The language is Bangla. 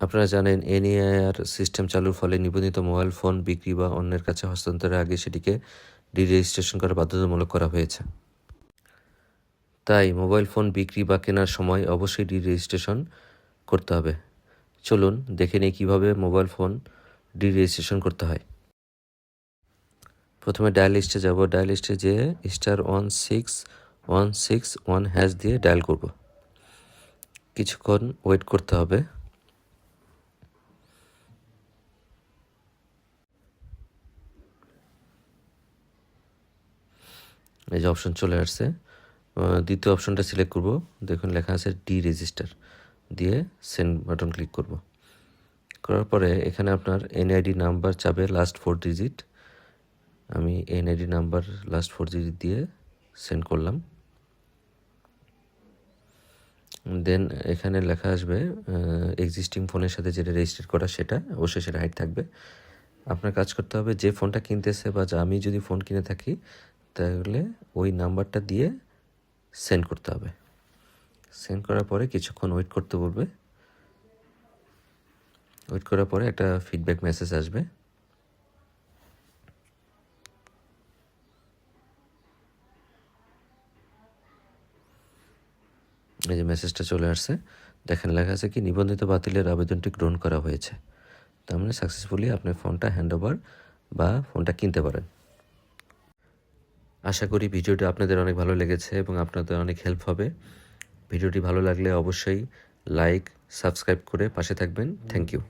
আপনারা জানেন এনএআইআর সিস্টেম চালুর ফলে নিবন্ধিত মোবাইল ফোন বিক্রি বা অন্যের কাছে হস্তান্তরের আগে সেটিকে রেজিস্ট্রেশন করা বাধ্যতামূলক করা হয়েছে। তাই মোবাইল ফোন বিক্রি বা কেনার সময় অবশ্যই রেজিস্ট্রেশন করতে হবে। চলুন দেখে নিই কীভাবে মোবাইল ফোন রেজিস্ট্রেশন করতে হয়। প্রথমে ডায়াল লিস্টে যাব। ডায়াল লিস্টে যেয়ে *16161# দিয়ে ডায়াল করব। কিছুক্ষণ ওয়েট করতে হবে। এই যে অপশন চলে আসছে। দ্বিতীয় অপশনটা সিলেক্ট করব। দেখুন লেখা আছে রেজিস্টার, দিয়ে সেন্ড বাটন ক্লিক করব। করার পরে এখানে আপনার এনআইডি নাম্বার চাবে, লাস্ট 4 ডিজিট। আমি এনআইডি নাম্বার লাস্ট 4 ডিজিট দিয়ে সেন্ড করলাম। দেন এখানে লেখা আসবে এক্সিস্টিং ফোনের সাথে যেটা রেজিস্টার করা সেটা অবশ্যই সেটা হাইড থাকবে। আপনার কাজ করতে হবে, যে ফোনটা কিনতেছে বা আমি যদি ফোন কিনে থাকি তাহলে ওই নাম্বারটা দিয়ে সেন্ড করতে হবে। সেন্ড করার পরে কিছুক্ষণ ওয়েট করতে বলবে। ওয়েট করার পরে একটা ফিডব্যাক মেসেজ আসবে। এই যে মেসেজটা চলে আসছে। দেখেন লেখা আছে কি, নিবন্ধিত বাতিলের আবেদনটি গ্রহণ করা হয়েছে। তার মানে সাকসেসফুলি আপনার ফোনটা হ্যান্ডওভার বা ফোনটা কিনতে পারেন। আশা করি ভিডিওটি আপনাদের অনেক ভালো লেগেছে এবং আপনাদের অনেক হেল্প হবে। ভিডিওটি ভালো লাগলে অবশ্যই লাইক, সাবস্ক্রাইব করে পাশে থাকবেন। Thank you.